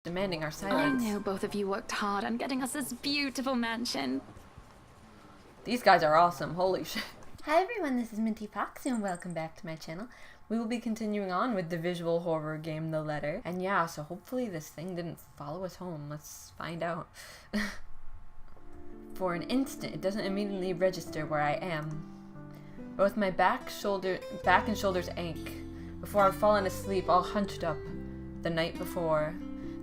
demanding our I silence. know both of you worked hard on getting us this beautiful mansion. These guys are awesome. Holy shit. Hi everyone, this is Minty Foxu and welcome back to my channel. We will be continuing on with the visual horror game, TheLetter. And yeah, so hopefully this thing didn't follow us home. Let's find out. For an instant, it doesn't immediately register where I am. Both my back and shoulders ache before I've fallen asleep all hunched up the night before.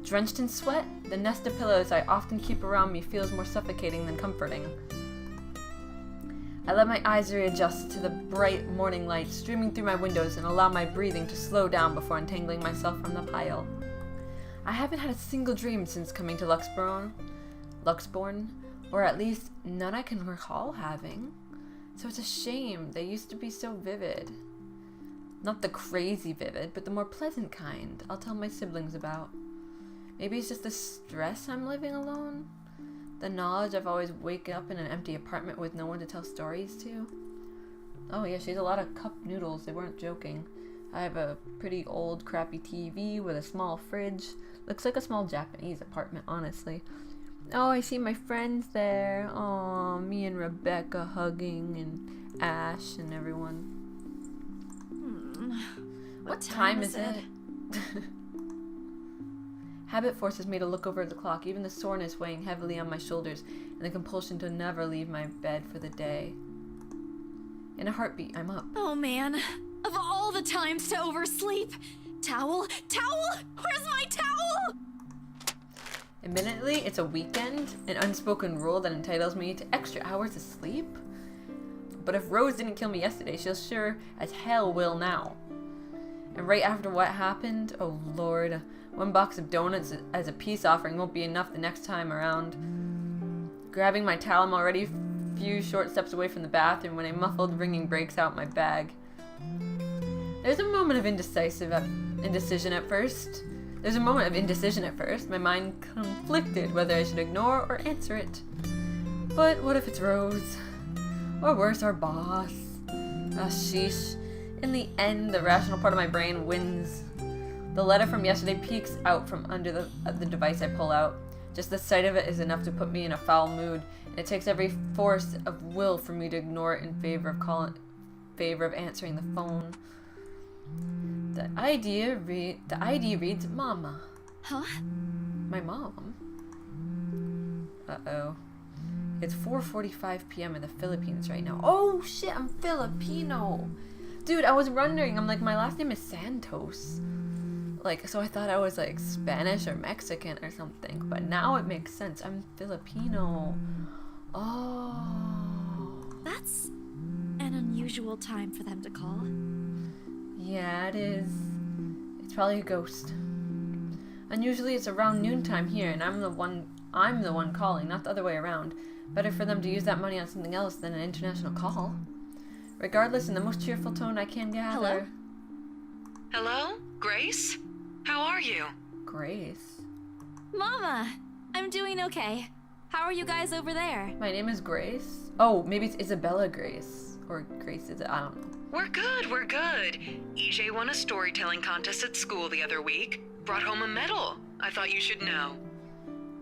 Drenched in sweat, the nest of pillows I often keep around me feels more suffocating than comforting. I let my eyes readjust to the bright morning light streaming through my windows and allow my breathing to slow down before untangling myself from the pile. I haven't had a single dream since coming to Luxborn, or at least none I can recall having. So it's a shame. They used to be so vivid. Not the crazy vivid, but the more pleasant kind I'll tell my siblings about. Maybe it's just the stress I'm living alone? The knowledge I've always waken up in an empty apartment with no one to tell stories to? Oh yeah, she has a lot of cup noodles. They weren't joking. I have a pretty old crappy TV with a small fridge. Looks like a small Japanese apartment, honestly. Oh, I see my friends there. Oh, me and Rebecca hugging and Ash and everyone. What time is it? Habit forces me to look over at the clock, even the soreness weighing heavily on my shoulders and the compulsion to never leave my bed for the day. In a heartbeat, I'm up. Oh man, of all the times to oversleep! Towel? Towel? Where's my towel? Admittedly, it's a weekend, an unspoken rule that entitles me to extra hours of sleep. But if Rose didn't kill me yesterday, she'll sure as hell will now. And right after what happened, oh lord, one box of donuts as a peace offering won't be enough the next time around. Grabbing my towel, I'm already a few short steps away from the bathroom when a muffled ringing breaks out my bag. There's a moment of indecision at first. My mind conflicted whether I should ignore or answer it. But what if it's Rose? Or worse, our boss? Ah, sheesh. In the end, the rational part of my brain wins. The letter from yesterday peeks out from under the device I pull out. Just the sight of it is enough to put me in a foul mood, and it takes every force of will for me to ignore it in favor of answering the phone. The ID reads Mama. Huh? My mom? Uh-oh. It's 4:45 p.m. in the Philippines right now. Oh shit, I'm Filipino! Dude, I was wondering, I'm like, my last name is Santos. Like, so I thought I was like Spanish or Mexican or something, but now it makes sense. I'm Filipino. Oh. That's an unusual time for them to call. Yeah, it is. It's probably a ghost. Unusually it's around noontime here, and I'm the one calling, not the other way around. Better for them to use that money on something else than an international call. Regardless, in the most cheerful tone I can gather. Hello? Grace? How are you? Grace? Mama! I'm doing okay. How are you guys over there? My name is Grace? Oh, maybe it's Isabella Grace. Or Grace is it? I don't know. We're good. EJ won a storytelling contest at school the other week. Brought home a medal. I thought you should know.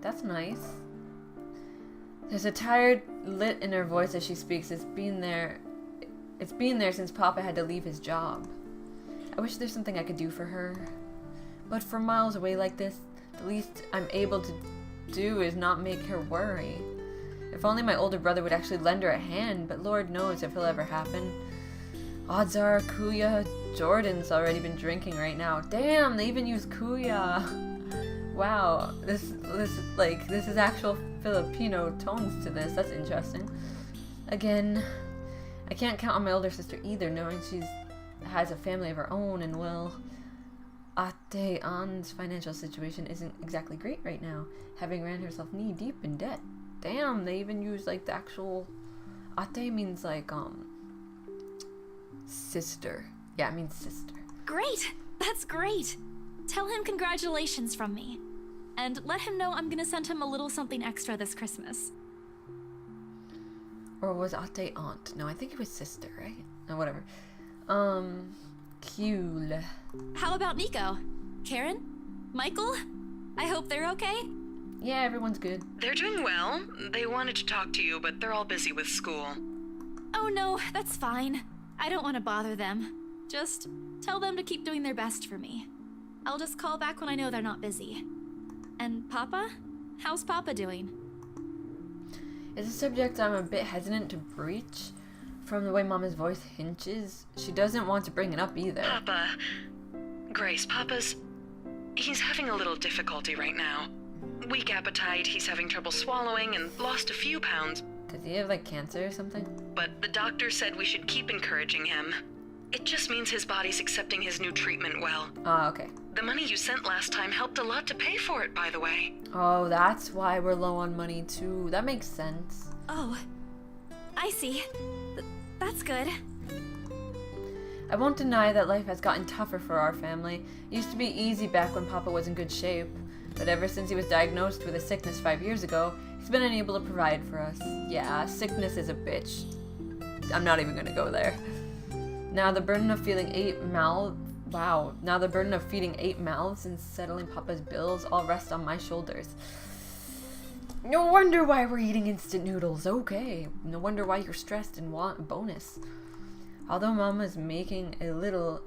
That's nice. There's a tired lit in her voice as she speaks. It's been there since Papa had to leave his job. I wish there's something I could do for her. But for miles away like this, the least I'm able to do is not make her worry. If only my older brother would actually lend her a hand, but Lord knows if it'll ever happen. Odds are Kuya Jordan's already been drinking right now. Damn, they even use Kuya. Wow, this is actual Filipino tones to this. That's interesting. Again, I can't count on my older sister either, knowing she has a family of her own, and well, Ate Ann's financial situation isn't exactly great right now, having ran herself knee deep in debt. Damn, they even use like the actual Ate means like sister. Yeah, it means sister. Great! That's great! Tell him congratulations from me. And let him know I'm gonna send him a little something extra this Christmas. Or was Ate aunt? No, I think it was sister, right? No, whatever. Cool. How about Nico? Karen? Michael? I hope they're okay. Yeah, everyone's good. They're doing well. They wanted to talk to you, but they're all busy with school. Oh no, that's fine. I don't want to bother them. Just tell them to keep doing their best for me. I'll just call back when I know they're not busy. And Papa? How's Papa doing? It's a subject I'm a bit hesitant to breach. From the way Mama's voice hinges, she doesn't want to bring it up either. Papa. Grace, he's having a little difficulty right now. Weak appetite, he's having trouble swallowing, and lost a few pounds. Does he have, like, cancer or something? But the doctor said we should keep encouraging him. It just means his body's accepting his new treatment well. Ah, okay. The money you sent last time helped a lot to pay for it, by the way. Oh, that's why we're low on money, too. That makes sense. Oh, I see. That's good. I won't deny that life has gotten tougher for our family. It used to be easy back when Papa was in good shape. But ever since he was diagnosed with a sickness 5 years ago, he's been unable to provide for us. Yeah, sickness is a bitch. I'm not even gonna go there. Now the burden of feeding 8 mouths and settling Papa's bills all rest on my shoulders. No wonder why we're eating instant noodles. Okay. No wonder why you're stressed and want a bonus. Although Mama's making a little,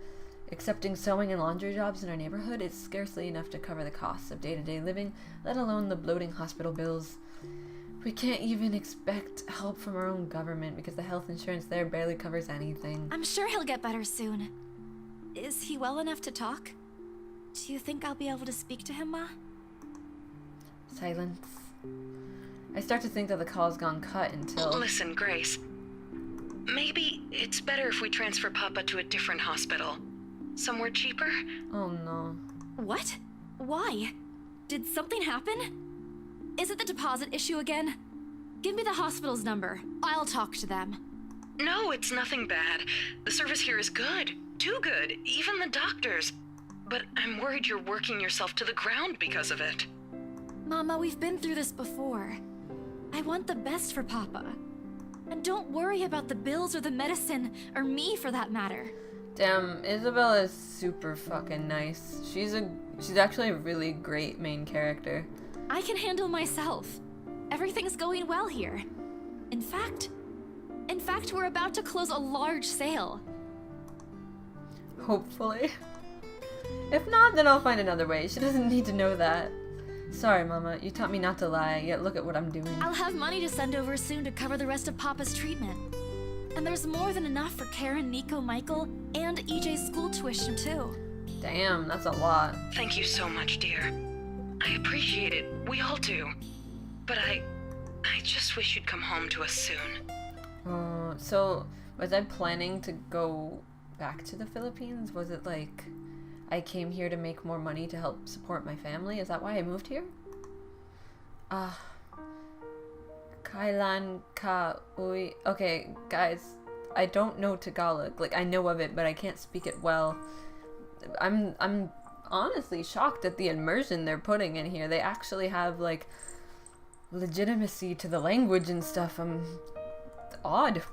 accepting sewing and laundry jobs in our neighborhood, it's scarcely enough to cover the costs of day-to-day living, let alone the bloating hospital bills. We can't even expect help from our own government because the health insurance there barely covers anything. I'm sure he'll get better soon. Is he well enough to talk? Do you think I'll be able to speak to him, Ma? Silence. I start to think that the call's gone cut until... Listen, Grace. Maybe it's better if we transfer Papa to a different hospital. Somewhere cheaper? Oh no. What? Why? Did something happen? Is it the deposit issue again? Give me the hospital's number. I'll talk to them. No, it's nothing bad. The service here is good. Too good. Even the doctors. But I'm worried you're working yourself to the ground because of it. Mama, we've been through this before. I want the best for Papa. And don't worry about the bills or the medicine, or me for that matter. Damn, Isabella is super fucking nice. She's actually a really great main character. I can handle myself. Everything's going well here. In fact, we're about to close a large sale. Hopefully. If not, then I'll find another way. She doesn't need to know that. Sorry, Mama. You taught me not to lie, yet look at what I'm doing. I'll have money to send over soon to cover the rest of Papa's treatment. And there's more than enough for Karen, Nico, Michael, and EJ's school tuition, too. Damn, that's a lot. Thank you so much, dear. I appreciate it. We all do. But I just wish you'd come home to us soon. So, was I planning to go back to the Philippines? Was it like I came here to make more money to help support my family? Is that why I moved here? Kailan ka uwi. Okay, guys, I don't know Tagalog. Like, I know of it, but I can't speak it well. I'm honestly shocked at the immersion they're putting in here. They actually have, like, legitimacy to the language and stuff. Odd.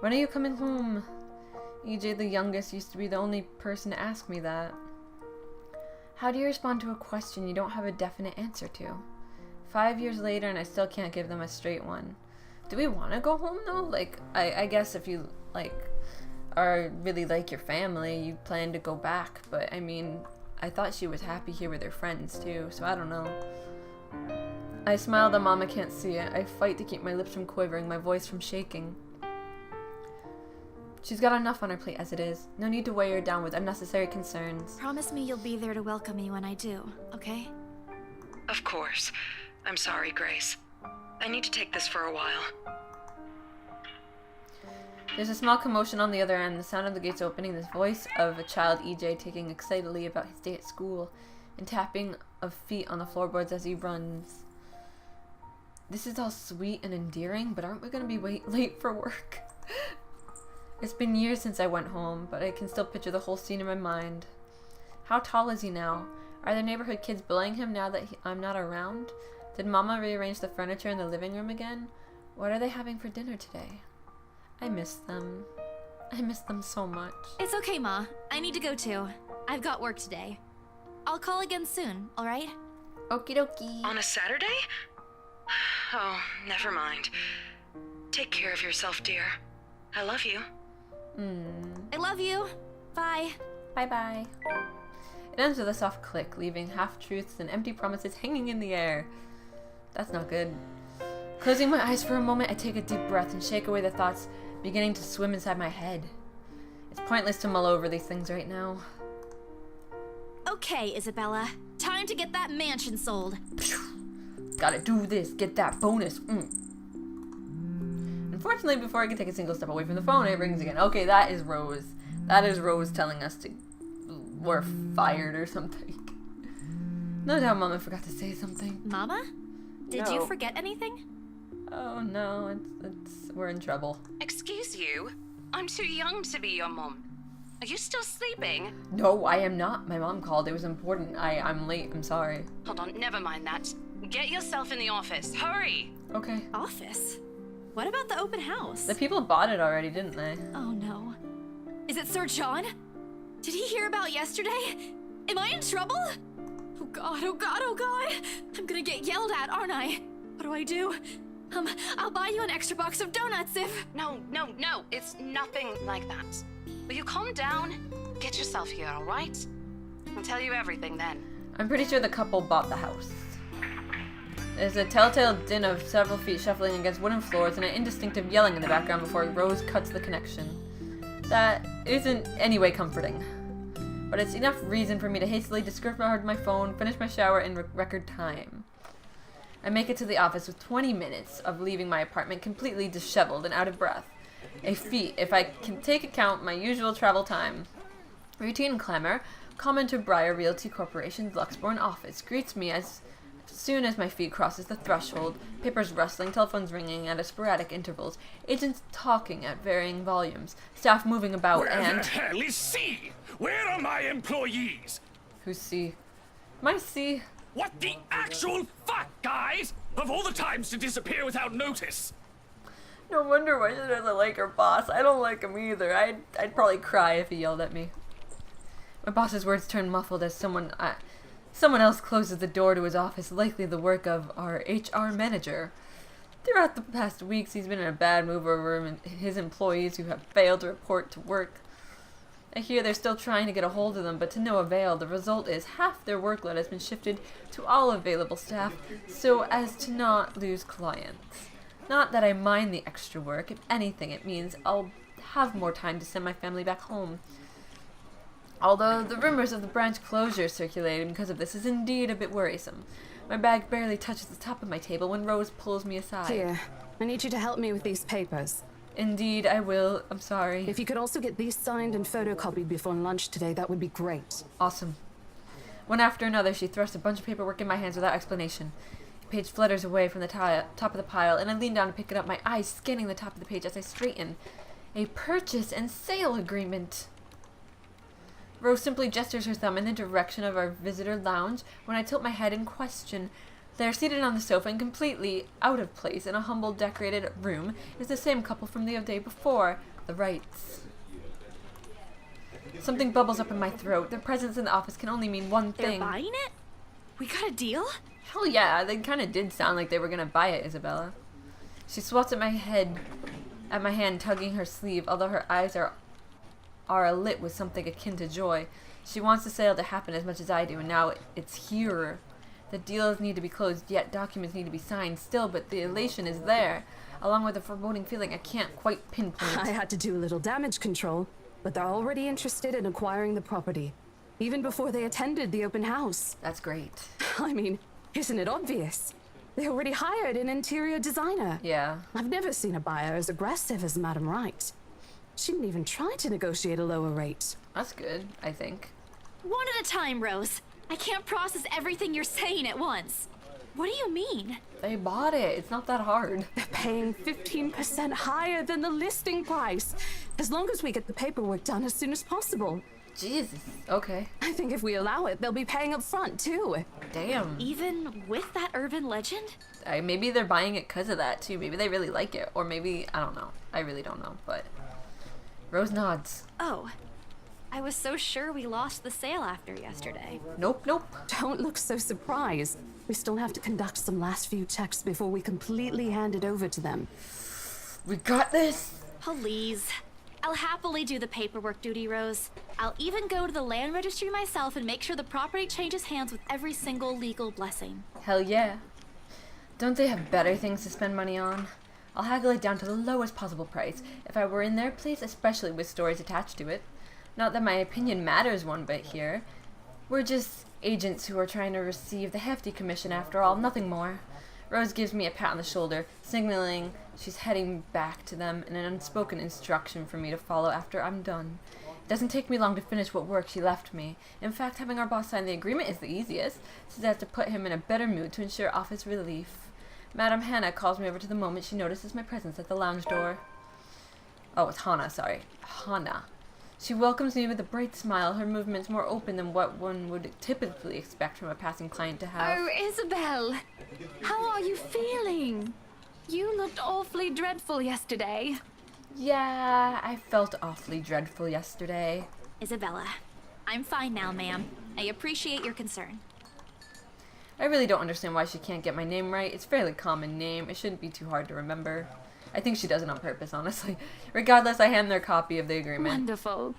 When are you coming home? EJ, the youngest, used to be the only person to ask me that. How do you respond to a question you don't have a definite answer to? 5 years later and I still can't give them a straight one. Do we want to go home though? Like, I guess if you, like, are really like your family, you plan to go back. But, I mean, I thought she was happy here with her friends too, so I don't know. I smile that Mama can't see it. I fight to keep my lips from quivering, my voice from shaking. She's got enough on her plate as it is. No need to weigh her down with unnecessary concerns. Promise me you'll be there to welcome me when I do, okay? Of course. I'm sorry, Grace. I need to take this for a while. There's a small commotion on the other end, the sound of the gates opening, the voice of a child EJ taking excitedly about his day at school, and tapping of feet on the floorboards as he runs. This is all sweet and endearing, but aren't we going to be late for work? It's been years since I went home, but I can still picture the whole scene in my mind. How tall is he now? Are the neighborhood kids bullying him now that I'm not around? Did Mama rearrange the furniture in the living room again? What are they having for dinner today? I miss them. I miss them so much. It's okay, Ma. I need to go too. I've got work today. I'll call again soon, alright? Okie dokie. On a Saturday? Oh, never mind. Take care of yourself, dear. I love you. I love you. Bye. Bye-bye. It ends with a soft click, leaving half-truths and empty promises hanging in the air. That's not good. Closing my eyes for a moment, I take a deep breath and shake away the thoughts beginning to swim inside my head. It's pointless to mull over these things right now. Okay, Isabella. Time to get that mansion sold. Gotta do this, get that bonus. Unfortunately, before I can take a single step away from the phone, it rings again. Okay, that is Rose. That is Rose telling us we're fired or something. No doubt Mama forgot to say something. Mama? Did you forget anything? Oh no, we're in trouble. Excuse you? I'm too young to be your mom. Are you still sleeping? No, I am not. My mom called. It was important. I'm late. I'm sorry. Hold on, never mind that. Get yourself in the office. Hurry! Okay. Office? What about the open house? The people bought it already, didn't they? Oh no. Is it Sir John? Did he hear about yesterday? Am I in trouble? Oh god, oh god, oh god! I'm gonna get yelled at, aren't I? What do? I'll buy you an extra box of donuts if... No, it's nothing like that. Will you calm down? Get yourself here, alright? I'll tell you everything then. I'm pretty sure the couple bought the house. There's a telltale din of several feet shuffling against wooden floors and an indistinctive yelling in the background before Rose cuts the connection. That isn't any way comforting. But it's enough reason for me to hastily discard my phone, finish my shower in record time. I make it to the office with 20 minutes of leaving my apartment completely disheveled and out of breath. A feat, if I can take account my usual travel time. Routine clamor, common to Briar Realty Corporation's Luxbourne office, greets me as soon as my feet crosses the threshold, papers rustling, telephones ringing at sporadic intervals, agents talking at varying volumes, staff moving about, Where and... the hell is C? Where are my employees? Who's C? My C? What the actual fuck, guys? Of all the times to disappear without notice. No wonder why she doesn't like her boss. I don't like him either. I'd probably cry if he yelled at me. My boss's words turn muffled as someone else closes the door to his office, likely the work of our HR manager. Throughout the past weeks, he's been in a bad mood over his employees who have failed to report to work. I hear they're still trying to get a hold of them, but to no avail. The result is half their workload has been shifted to all available staff, so as to not lose clients. Not that I mind the extra work. If anything, it means I'll have more time to send my family back home. Although the rumors of the branch closure circulating because of this is indeed a bit worrisome. My bag barely touches the top of my table when Rose pulls me aside. Here, I need you to help me with these papers. Indeed, I will. I'm sorry. If you could also get these signed and photocopied before lunch today, that would be great. Awesome. One after another, she thrust a bunch of paperwork in my hands without explanation. The page flutters away from the top of the pile, and I lean down to pick it up, my eyes scanning the top of the page as I straighten. A purchase and sale agreement. Rose simply gestures her thumb in the direction of our visitor lounge when I tilt my head in question. They are seated on the sofa and completely out of place in a humble decorated room is the same couple from the day before, the Wrights. Something bubbles up in my throat. Their presence in the office can only mean one thing. They're buying it? We got a deal? Hell yeah, they kind of did sound like they were gonna buy it, Isabella. She swats at my hand, tugging her sleeve, although her eyes are alit with something akin to joy. She wants the sale to happen as much as I do, and now it's here. The deals need to be closed, yet documents need to be signed still, but the elation is there, along with a foreboding feeling I can't quite pinpoint. I had to do a little damage control, but they're already interested in acquiring the property, even before they attended the open house. That's great. I mean, isn't it obvious? They already hired an interior designer. Yeah. I've never seen a buyer as aggressive as Madam Wright. She didn't even try to negotiate a lower rate. That's good, I think. One at a time, Rose. I can't process everything you're saying at once. What do you mean? They bought it. It's not that hard. They're paying 15% higher than the listing price, as long as we get the paperwork done as soon as possible. Jesus. Okay. I think if we allow it, they'll be paying up front, too. Damn. Even with that urban legend? Maybe they're buying it because of that, too. Maybe they really like it. Or maybe, I don't know. I really don't know, but... Rose nods. Oh. I was so sure we lost the sale after yesterday. Nope, nope. Don't look so surprised. We still have to conduct some last few checks before we completely hand it over to them. We got this. Please. I'll happily do the paperwork duty, Rose. I'll even go to the land registry myself and make sure the property changes hands with every single legal blessing. Hell yeah. Don't they have better things to spend money on? I'll haggle it down to the lowest possible price if I were in their place, especially with stories attached to it. Not that my opinion matters one bit here. We're just agents who are trying to receive the hefty commission after all, nothing more. Rose gives me a pat on the shoulder, signaling she's heading back to them and an unspoken instruction for me to follow after I'm done. It doesn't take me long to finish what work she left me. In fact, having our boss sign the agreement is the easiest, since I have to put him in a better mood to ensure office relief. Madame Hannah calls me over to the moment she notices my presence at the lounge door. Oh, it's Hannah, sorry. Hannah. She welcomes me with a bright smile, her movements more open than what one would typically expect from a passing client to have. Oh, Isabel! How are you feeling? You looked awfully dreadful yesterday. Yeah, I felt awfully dreadful yesterday. Isabella, I'm fine now, ma'am. I appreciate your concern. I really don't understand why she can't get my name right. It's a fairly common name. It shouldn't be too hard to remember. I think she does it on purpose, honestly. Regardless, I hand their copy of the agreement. Wonderful.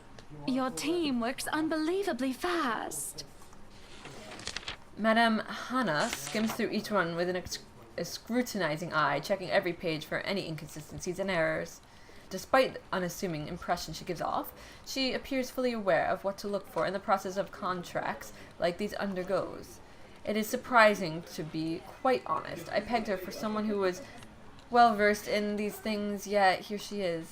Your team works unbelievably fast. Madame Hannah skims through each one with a scrutinizing eye, checking every page for any inconsistencies and errors. Despite the unassuming impression she gives off, she appears fully aware of what to look for in the process of contracts like these undergoes. It is surprising, to be quite honest. I pegged her for someone who was well versed in these things, yet here she is.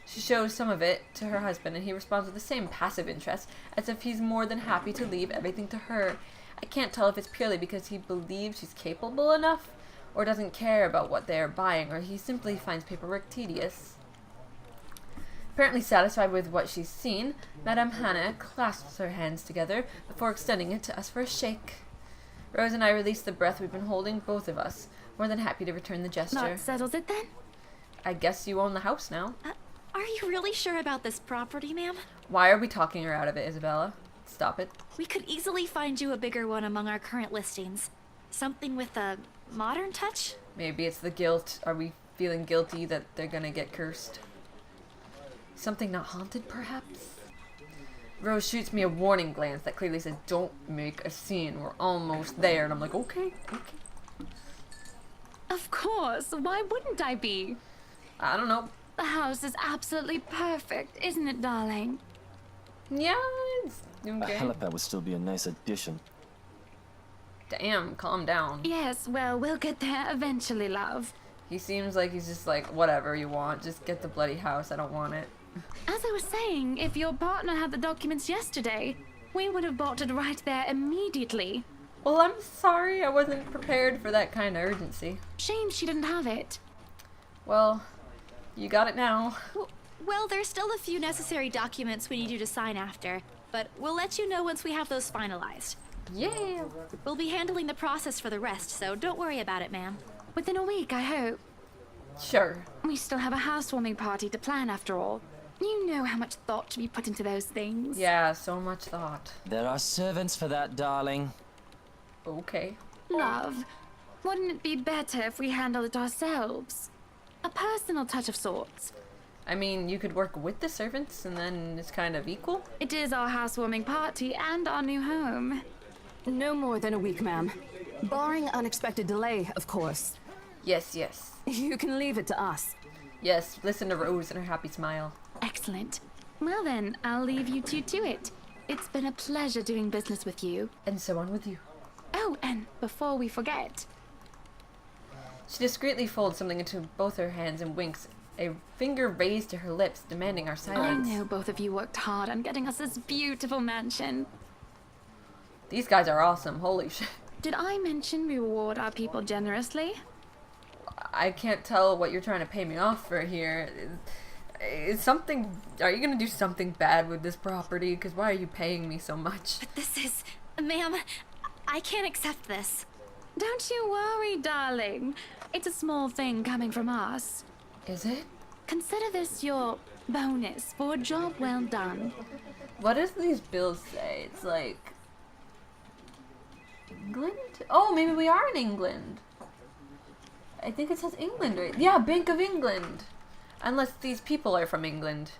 She shows some of it to her husband, and he responds with the same passive interest, as if he's more than happy to leave everything to her. I can't tell if it's purely because he believes she's capable enough, or doesn't care about what they are buying, or he simply finds paperwork tedious. Apparently satisfied with what she's seen, Madame Hannah clasps her hands together before extending it to us for a shake. Rose and I release the breath we've been holding, both of us, more than happy to return the gesture. That settles it then? I guess you own the house now. Are you really sure about this property, ma'am? Why are we talking her out of it, Isabella? Stop it. We could easily find you a bigger one among our current listings. Something with a modern touch? Maybe it's the guilt. Are we feeling guilty that they're gonna get cursed? Something not haunted, perhaps? Rose shoots me a warning glance that clearly says, "Don't make a scene. We're almost there." And I'm like, okay. Of course. Why wouldn't I be? I don't know. The house is absolutely perfect, isn't it, darling? Yeah, it's A okay. helipad would still be a nice addition. Damn, calm down. Yes, well, we'll get there eventually, love. He seems like he's just like, whatever you want. Just get the bloody house. I don't want it. As I was saying, if your partner had the documents yesterday, we would have bought it right there immediately. Well, I'm sorry. I wasn't prepared for that kind of urgency. Shame she didn't have it. Well, you got it now. Well, there's still a few necessary documents we need you to sign after, but we'll let you know once we have those finalized. Yeah. We'll be handling the process for the rest, so don't worry about it, ma'am. Within a week, I hope. Sure. We still have a housewarming party to plan after all. You know how much thought to be put into those things. Yeah, so much thought. There are servants for that, darling. Okay. Love, wouldn't it be better if we handled it ourselves? A personal touch of sorts. I mean, you could work with the servants and then it's kind of equal. It is our housewarming party and our new home. No more than a week, ma'am. Barring unexpected delay, of course. Yes, yes. You can leave it to us. Yes, listen to Rose and her happy smile. Excellent. Well then, I'll leave you two to it. It's been a pleasure doing business with you. And so on with you. Oh, and before we forget, She discreetly folds something into both her hands and winks, a finger raised to her lips, demanding our I silence. know both of you worked hard on getting us this beautiful mansion. These guys are awesome. Holy shit. Did I mention we reward our people generously? I can't tell what you're trying to pay me off for here. Is something... Are you gonna do something bad with this property? Because why are you paying me so much? This is... Ma'am, I can't accept this. Don't you worry, darling. It's a small thing coming from us. Is it? Consider this your Bonus for a job well done. What does these bills say? It's like England? Oh, maybe we are in England. I think it says England, right? Yeah, Bank of England. Unless these people are from England.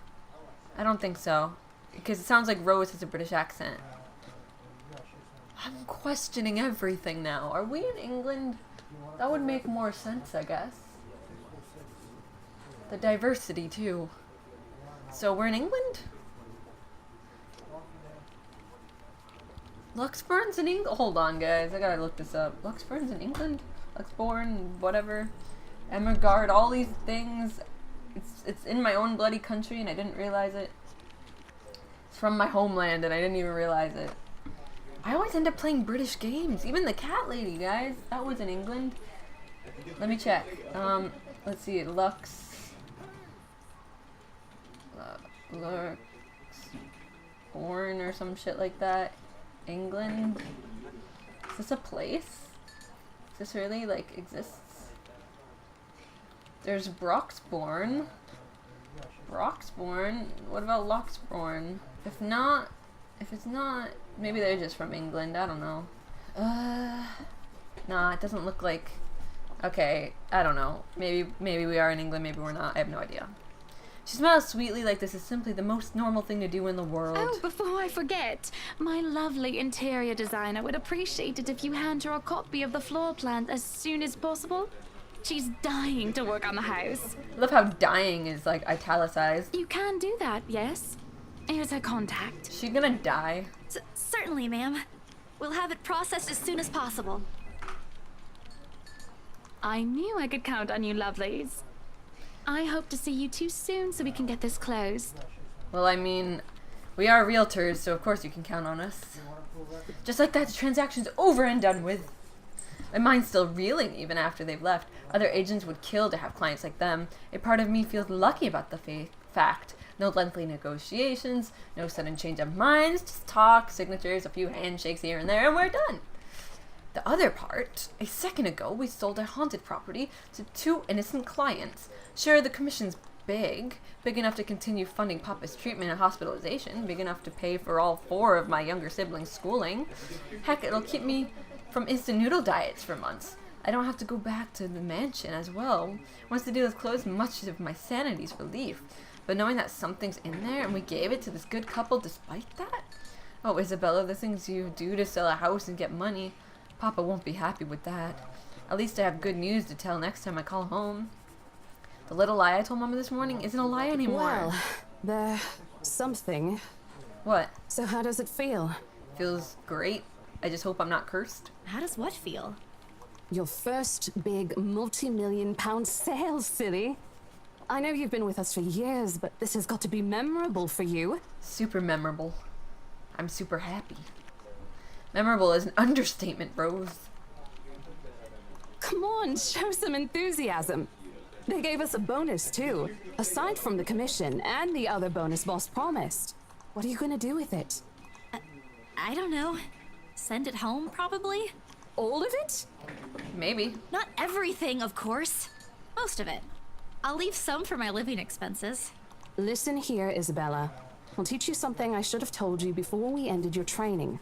I don't think so. Because it sounds like Rose has a British accent. I'm questioning everything now. Are we in England? That would make more sense, I guess. The diversity, too. So we're in England? Luxbourne's in England? Hold on, guys. I gotta look this up. Luxbourne's in England? Luxbourne, whatever. Emergard, all these things. It's in my own bloody country and I didn't realize it. It's from my homeland and I didn't even realize it. I always end up playing British games. Even the cat lady, guys. That was in England. Let me check. Let's see. Luxbourne or some shit like that. England. Is this a place? Is this really, like, exists? There's Broxbourne. Broxbourne? What about Luxbourne? If it's not, maybe they're just from England. I don't know. Nah, it doesn't look like. Okay, I don't know. Maybe we are in England. Maybe we're not. I have no idea. She smiles sweetly, like this is simply the most normal thing to do in the world. Oh, before I forget, my lovely interior designer would appreciate it if you hand her a copy of the floor plan as soon as possible. She's dying to work on the house. I love how dying is like italicized. You can do that, yes? Here's her contact. Is she gonna die? Certainly, ma'am. We'll have it processed as soon as possible. I knew I could count on you, lovelies. I hope to see you too soon so we can get this closed. Well, I mean, we are realtors, so of course you can count on us. Just like that, the transaction's over and done with. My mind's still reeling even after they've left. Other agents would kill to have clients like them. A part of me feels lucky about the fact. No lengthy negotiations, no sudden change of minds, just talk, signatures, a few handshakes here and there, and we're done. The other part, a second ago we sold a haunted property to 2 innocent clients. Sure, the commission's big enough to continue funding Papa's treatment and hospitalization, big enough to pay for all 4 of my younger siblings' schooling. Heck, it'll keep me from instant noodle diets for months. I don't have to go back to the mansion as well. Once the deal is closed, much of my sanity's relief. But knowing that something's in there and we gave it to this good couple despite that? Oh, Isabella, the things you do to sell a house and get money. Papa won't be happy with that. At least I have good news to tell next time I call home. The little lie I told Mama this morning isn't a lie anymore. Well, there's something. What? So how does it feel? Feels great. I just hope I'm not cursed. How does what feel? Your first big multi-million-pound sale, silly. I know you've been with us for years, but this has got to be memorable for you. Super memorable. I'm super happy. Memorable is an understatement, Rose. Come on, show some enthusiasm. They gave us a bonus, too, aside from the commission and the other bonus boss promised. What are you gonna do with it? I don't know. Send it home, probably? All of it? Maybe. Not everything, of course. Most of it. I'll leave some for my living expenses. Listen here, Isabella. I'll teach you something I should have told you before we ended your training.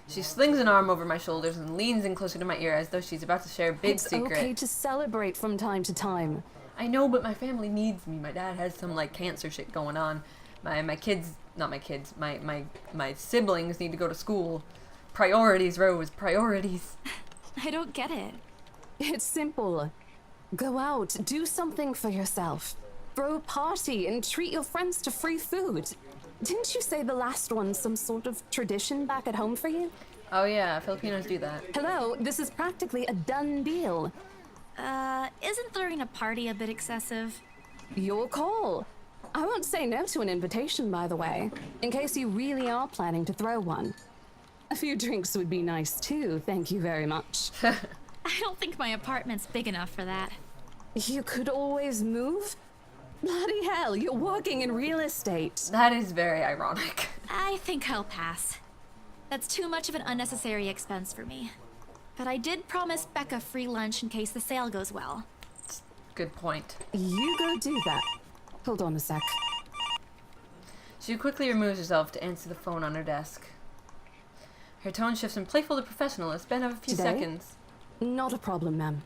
She slings an arm over my shoulders and leans in closer to my ear as though she's about to share a big secret. It's okay to celebrate from time to time. I know, but my family needs me. My dad has some, like, cancer shit going on. My kids, not my kids, my siblings need to go to school. Priorities, Rose, priorities. I don't get it. It's simple. Go out, do something for yourself. Throw a party and treat your friends to free food. Didn't you say the last one's some sort of tradition back at home for you? Oh yeah, Filipinos do that. Hello, this is practically a done deal. Isn't throwing a party a bit excessive? Your call. I won't say no to an invitation, by the way, in case you really are planning to throw one. A few drinks would be nice too, thank you very much. I don't think my apartment's big enough for that. You could always move? Bloody hell, you're working in real estate. That is very ironic. I think I'll pass. That's too much of an unnecessary expense for me. But I did promise Becca free lunch in case the sale goes well. Good point. You go do that. Hold on a sec. She quickly removes herself to answer the phone on her desk. Her tone shifts from playful to professional in a span of a few Today? seconds. Not a problem, ma'am.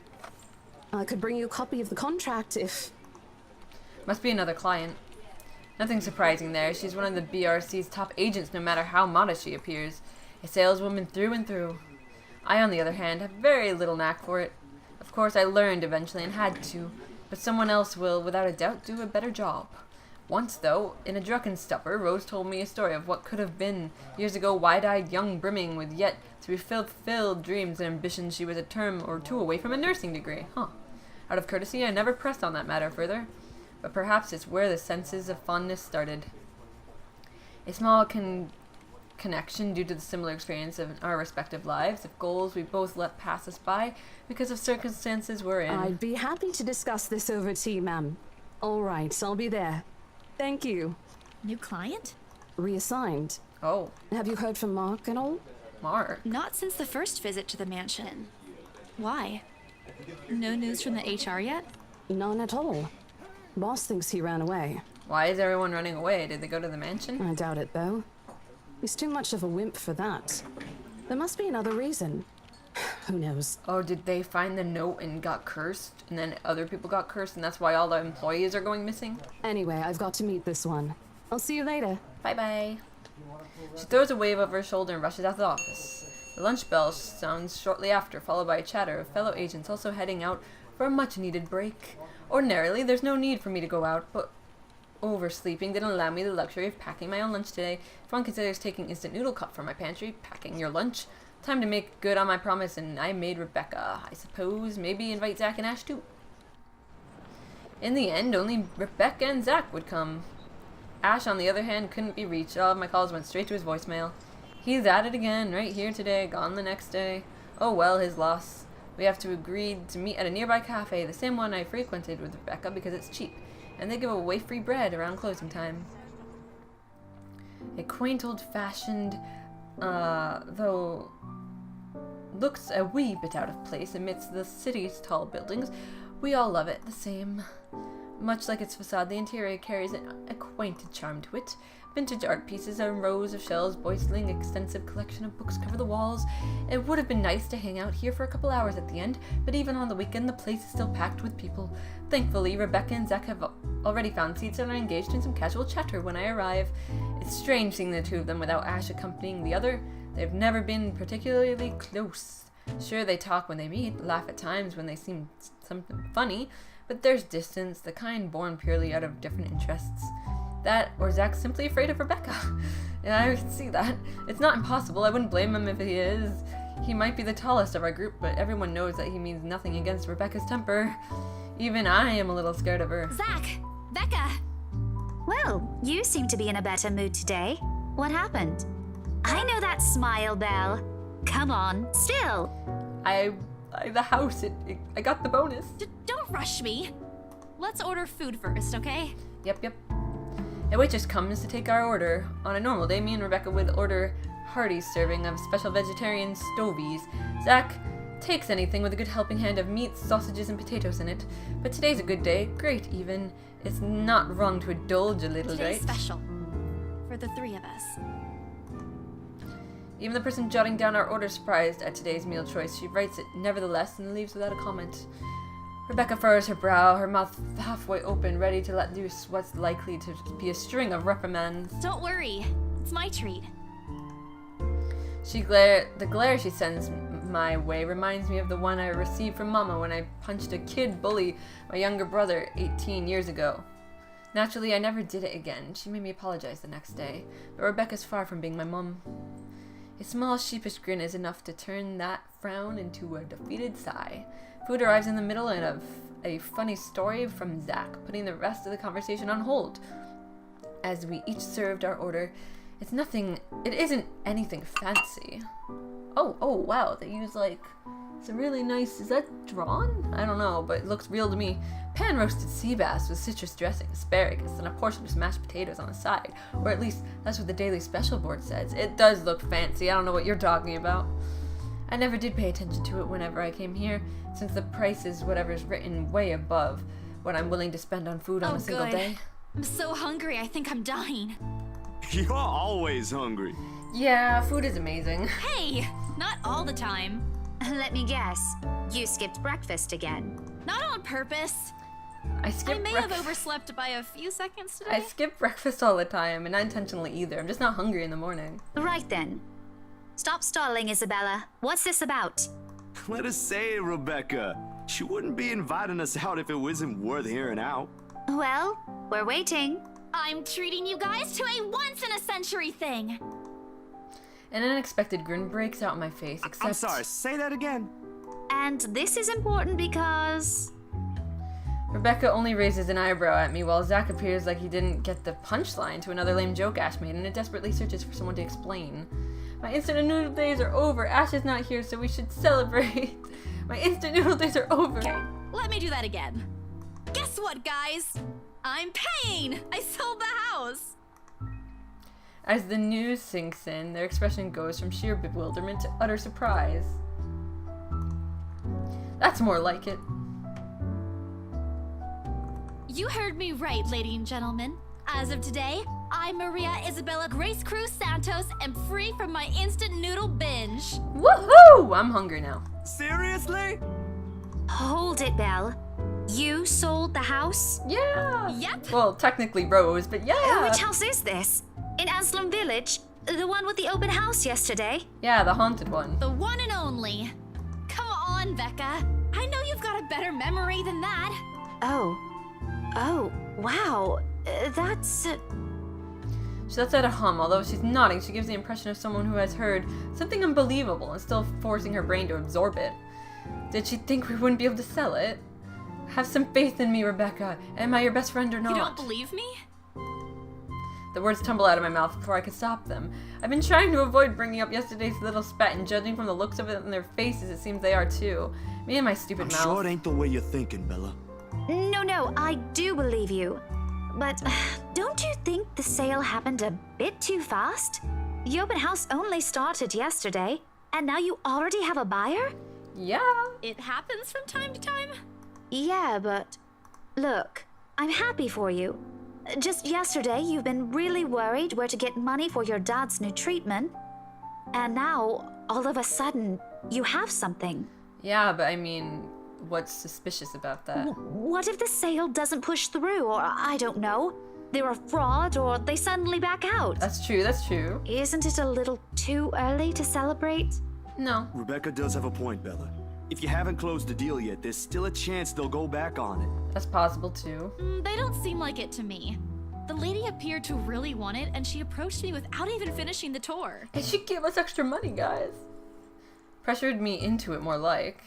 I could bring you a copy of the contract if... Must be another client. Nothing surprising there. She's one of the BRC's top agents, no matter how modest she appears. A saleswoman through and through. I, on the other hand, have very little knack for it. Of course, I learned eventually and had to, but someone else will, without a doubt, do a better job. Once, though, in a drunken stupor, Rose told me a story of what could have been. Years ago, wide-eyed, young, brimming with yet to be fulfilled dreams and ambitions, she was a term or two away from a nursing degree. Huh. Out of courtesy, I never pressed on that matter further, but perhaps it's where the senses of fondness started. A small connection due to the similar experience of our respective lives, of goals we both let pass us by because of circumstances we're in. I'd be happy to discuss this over tea, ma'am. All right, I'll be there. Thank you. New client? Reassigned. Oh, Have you heard from Mark at all? Mark. Not since the first visit to the mansion. Why? No news from the HR yet? None at all. Boss thinks he ran away. Why is everyone running away? Did they go to the mansion? I doubt it, though. He's too much of a wimp for that. There must be another reason. Who knows? Oh, did they find the note and got cursed? And then other people got cursed and that's why all the employees are going missing? Anyway, I've got to meet this one. I'll see you later. Bye-bye. She throws a wave over her shoulder and rushes out the office. The lunch bell sounds shortly after, followed by a chatter of fellow agents also heading out for a much-needed break. Ordinarily, there's no need for me to go out, but oversleeping didn't allow me the luxury of packing my own lunch today. If one considers taking instant noodle cup from my pantry, packing your lunch, time to make good on my promise, and I made Rebecca. I suppose maybe invite Zach and Ash too. In the end, only Rebecca and Zach would come. Ash, on the other hand, couldn't be reached. All of my calls went straight to his voicemail. He's at it again, right here today, gone the next day. Oh well, his loss. We have to agree to meet at a nearby cafe, the same one I frequented with Rebecca because it's cheap, and they give away free bread around closing time. A quaint old-fashioned, though looks a wee bit out of place amidst the city's tall buildings. We all love it the same. Much like its facade, the interior carries an acquainted charm to it. Vintage art pieces and rows of shelves boistling extensive collection of books cover the walls. It would have been nice to hang out here for a couple hours at the end, but even on the weekend the place is still packed with people. Thankfully, Rebecca and Zach have already found seats and are engaged in some casual chatter when I arrive. It's strange seeing the two of them without Ash accompanying the other. They've never been particularly close. Sure, they talk when they meet, laugh at times when they seem something funny, but there's distance, the kind born purely out of different interests. That, or Zach's simply afraid of Rebecca. And I can see that. It's not impossible. I wouldn't blame him if he is. He might be the tallest of our group, but everyone knows that he means nothing against Rebecca's temper. Even I am a little scared of her. Zach! Becca! Well, you seem to be in a better mood today. What happened? I know that smile, Belle. Come on, still. The house, I got the bonus. Don't rush me. Let's order food first, okay? Yep. A waitress comes to take our order. On a normal day, me and Rebecca would order hearty serving of special vegetarian stovies. Zach takes anything with a good helping hand of meat, sausages, and potatoes in it. But today's a good day, great even. It's not wrong to indulge a little, Today's right? special. For the three of us. Even the person jotting down our order is surprised at today's meal choice. She writes it nevertheless and leaves without a comment. Rebecca furrows her brow, her mouth halfway open, ready to let loose what's likely to be a string of reprimands. Don't worry. It's my treat. The glare she sends my way reminds me of the one I received from Mama when I punched a kid bully my younger brother 18 years ago. Naturally, I never did it again. She made me apologize the next day, but Rebecca's far from being my mum. A small sheepish grin is enough to turn that frown into a defeated sigh. Food arrives in the middle and of a funny story from Zach, putting the rest of the conversation on hold. As we each served our order, it isn't anything fancy. Oh, wow, they use some really nice, is that drawn? I don't know, but it looks real to me. Pan-roasted sea bass with citrus dressing, asparagus, and a portion of mashed potatoes on the side. Or at least, that's what the daily special board says. It does look fancy, I don't know what you're talking about. I never did pay attention to it whenever I came here, since the price is whatever's written way above what I'm willing to spend on food on a single day. I'm so hungry, I think I'm dying. You're always hungry. Yeah, food is amazing. Hey, not all the time. Let me guess. You skipped breakfast again. Not on purpose. I I skip may have breakfast. overslept by a few seconds today. I skip breakfast all the time, and not intentionally either. I'm just not hungry in the morning. Right then. Stop stalling, Isabella. What's this about? Let us say, Rebecca. She wouldn't be inviting us out if it wasn't worth hearing out. Well, we're waiting. I'm treating you guys to a once-in-a-century thing. An unexpected grin breaks out on my face, except... I'm sorry, say that again. And this is important because... Rebecca only raises an eyebrow at me while Zach appears like he didn't get the punchline to another lame joke Ash made and it desperately searches for someone to explain. My instant noodle days are over. Ash is not here, so we should celebrate. My instant noodle days are over. Let me do that again. Guess what, guys? I'm paying! I sold the house! As the news sinks in, their expression goes from sheer bewilderment to utter surprise. That's more like it. You heard me right, ladies and gentlemen. As of today, I, Maria Isabella Grace Cruz Santos, am free from my instant noodle binge. Woohoo! I'm hungry now. Seriously? Hold it, Belle. You sold the house? Yeah! Yep. Well, technically Rose, but yeah! Which house is this? In Aslam Village? The one with the open house yesterday? Yeah, the haunted one. The one and only. Come on, Becca. I know you've got a better memory than that. Oh, wow. That's... She lets out a hum. Although she's nodding, she gives the impression of someone who has heard something unbelievable and still forcing her brain to absorb it. Did she think we wouldn't be able to sell it? Have some faith in me, Rebecca. Am I your best friend or not? You don't believe me? The words tumble out of my mouth before I can stop them. I've been trying to avoid bringing up yesterday's little spat, and judging from the looks of it on their faces, it seems they are too. Me and my stupid I'm mouth. sure it ain't the way you're thinking, Bella. No, I do believe you. But don't you think the sale happened a bit too fast? The open house only started yesterday, and now you already have a buyer? Yeah. It happens from time to time. Yeah, but look, I'm happy for you. Just yesterday, you've been really worried where to get money for your dad's new treatment. And now, all of a sudden, you have something. Yeah, but I mean, what's suspicious about that? What if the sale doesn't push through, or I don't know, they're a fraud, or they suddenly back out? That's true, that's true. Isn't it a little too early to celebrate? No. Rebecca does have a point, Bella. If you haven't closed the deal yet, there's still a chance they'll go back on it. That's possible too. They don't seem like it to me. The lady appeared to really want it, and she approached me without even finishing the tour. And she gave us extra money, guys. Pressured me into it, more like.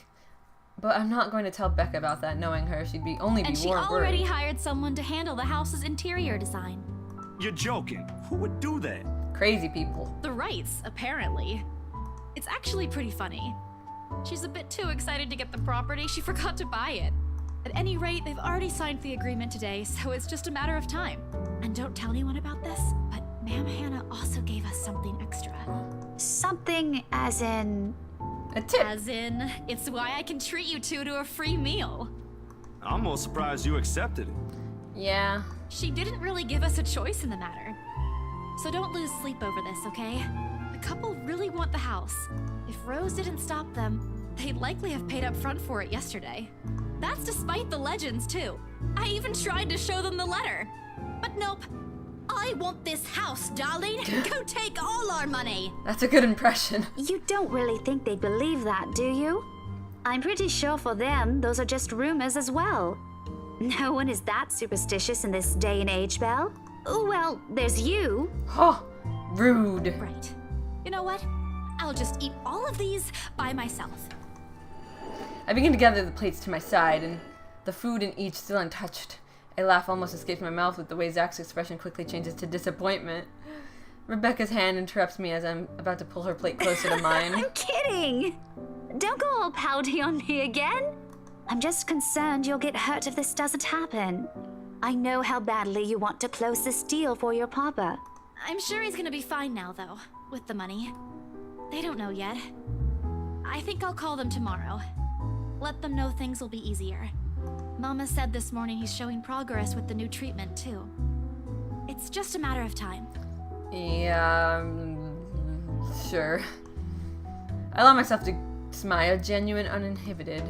But I'm not going to tell Becca about that, knowing her. She'd be only be And she more already worried. hired someone to handle the house's interior design. You're joking. Who would do that? Crazy people. The Wrights, apparently. It's actually pretty funny. She's a bit too excited to get the property, she forgot to buy it. At any rate, they've already signed the agreement today, so it's just a matter of time. And don't tell anyone about this, but Ma'am Hannah also gave us something extra. Something as in... A tip. As in, it's why I can treat you two to a free meal. I'm more surprised you accepted it. Yeah. She didn't really give us a choice in the matter. So don't lose sleep over this, okay? The couple really want the house. If Rose didn't stop them, they'd likely have paid up front for it yesterday. That's despite the legends, too. I even tried to show them the letter. But nope. I want this house, darling. Go take all our money. That's a good impression. You don't really think they believe that, do you? I'm pretty sure for them, those are just rumors as well. No one is that superstitious in this day and age, Belle. Well, there's you. Oh, rude. Right. You know what? I'll just eat all of these by myself. I begin to gather the plates to my side, and the food in each still untouched. A laugh almost escapes my mouth with the way Zach's expression quickly changes to disappointment. Rebecca's hand interrupts me as I'm about to pull her plate closer to mine. I'm kidding. Don't go all pouty on me again. I'm just concerned you'll get hurt if this doesn't happen. I know how badly you want to close this deal for your papa. I'm sure he's gonna be fine now, though, with the money. They don't know yet. I think I'll call them tomorrow. Let them know things will be easier. Mama said this morning he's showing progress with the new treatment, too. It's just a matter of time. Yeah, sure. I allow myself to smile, genuine, uninhibited.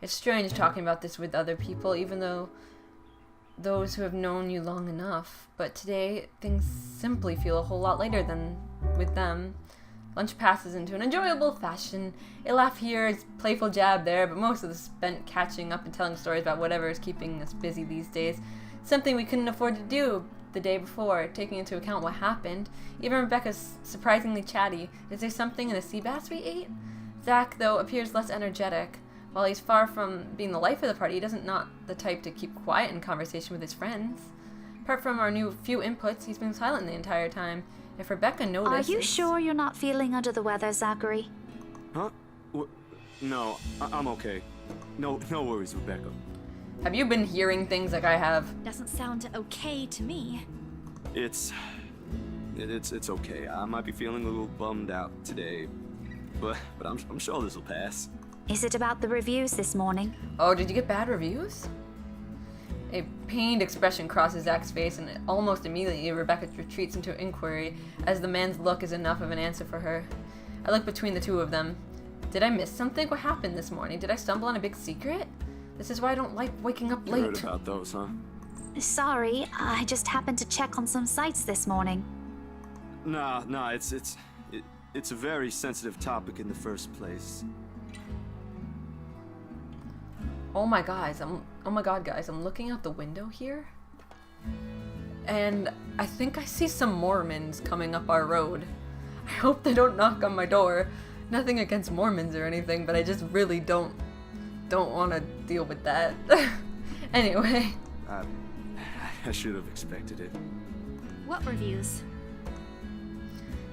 It's strange talking about this with other people, even though those who have known you long enough. But today, things simply feel a whole lot lighter than with them. Lunch passes into an enjoyable fashion. A laugh here, a playful jab there, but most of the spent catching up and telling stories about whatever is keeping us busy these days. Something we couldn't afford to do the day before, taking into account what happened. Even Rebecca's surprisingly chatty. Is there something in the sea bass we ate? Zach, though, appears less energetic. While he's far from being the life of the party, he doesn't not the type to keep quiet in conversation with his friends. Apart from our new few inputs, he's been silent the entire time. If Rebecca notices... Are you sure you're not feeling under the weather, Zachary? Huh? No, I'm okay. No worries, Rebecca. Have you been hearing things like I have? Doesn't sound okay to me. It's okay. I might be feeling a little bummed out today, but I'm sure this will pass. Is it about the reviews this morning? Oh, did you get bad reviews? A pained expression crosses Zach's face, and almost immediately Rebecca retreats into inquiry, as the man's look is enough of an answer for her. I look between the two of them. Did I miss something? What happened this morning? Did I stumble on a big secret? This is why I don't like waking up late. You heard about those, huh? Sorry, I just happened to check on some sites this morning. Nah, it's a very sensitive topic in the first place. Oh my god, guys, I'm looking out the window here, and I think I see some Mormons coming up our road. I hope they don't knock on my door. Nothing against Mormons or anything, but I just really don't want to deal with that. Anyway. I should have expected it. What reviews?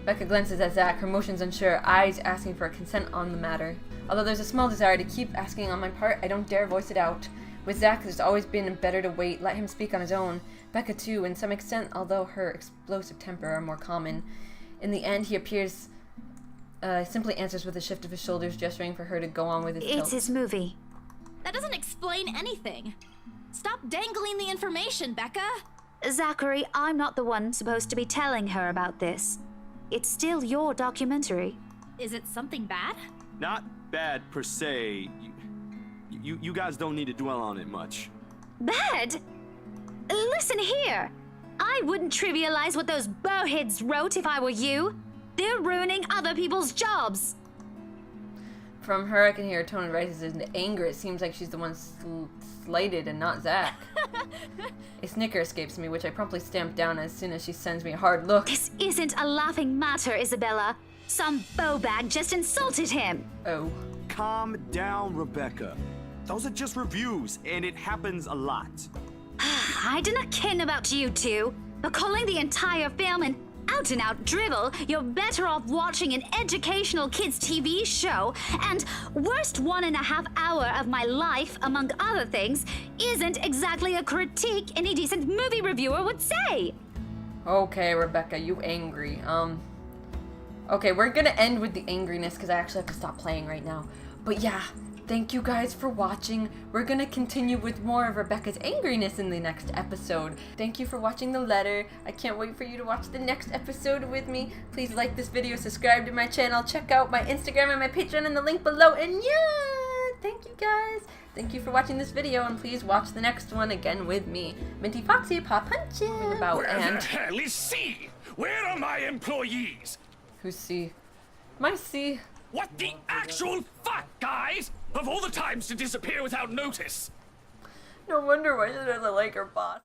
Becca glances at Zach, her motions unsure, eyes asking for consent on the matter. Although there's a small desire to keep asking on my part, I don't dare voice it out. With Zach, there's always been better to wait, let him speak on his own. Becca too, in some extent, although her explosive temper are more common. In the end, he appears, simply answers with a shift of his shoulders, gesturing for her to go on with his It's his movie. That doesn't explain anything. Stop dangling the information, Becca! Zachary, I'm not the one supposed to be telling her about this. It's still your documentary. Is it something bad? Not bad per se. You guys don't need to dwell on it much. Bad? Listen here. I wouldn't trivialize what those bowheads wrote if I were you. They're ruining other people's jobs. From her, I can hear her tone rises into anger. It seems like she's the one slighted and not Zach. A snicker escapes me, which I promptly stamp down as soon as she sends me a hard look. This isn't a laughing matter, Isabella. Some bowbag just insulted him. Oh. Calm down, Rebecca. Those are just reviews, and it happens a lot. I do not ken about you two, but calling the entire film an out-and-out drivel, you're better off watching an educational kids' TV show, and worst 1.5 hour of my life, among other things, isn't exactly a critique any decent movie reviewer would say. Okay, Rebecca, you angry. Okay, we're gonna end with the angriness because I actually have to stop playing right now. But yeah, thank you guys for watching. We're gonna continue with more of Rebecca's angriness in the next episode. Thank you for watching The Letter. I can't wait for you to watch the next episode with me. Please like this video, subscribe to my channel, check out my Instagram and my Patreon in the link below, and yeah, thank you guys. Thank you for watching this video, and please watch the next one again with me. Minty, Foxu, Paw Punchin' about Where and... the hell is C? Where are my employees? Who's C? My C. What the actual fuck, guys? Of all the times to disappear without notice! No wonder why she doesn't like her boss.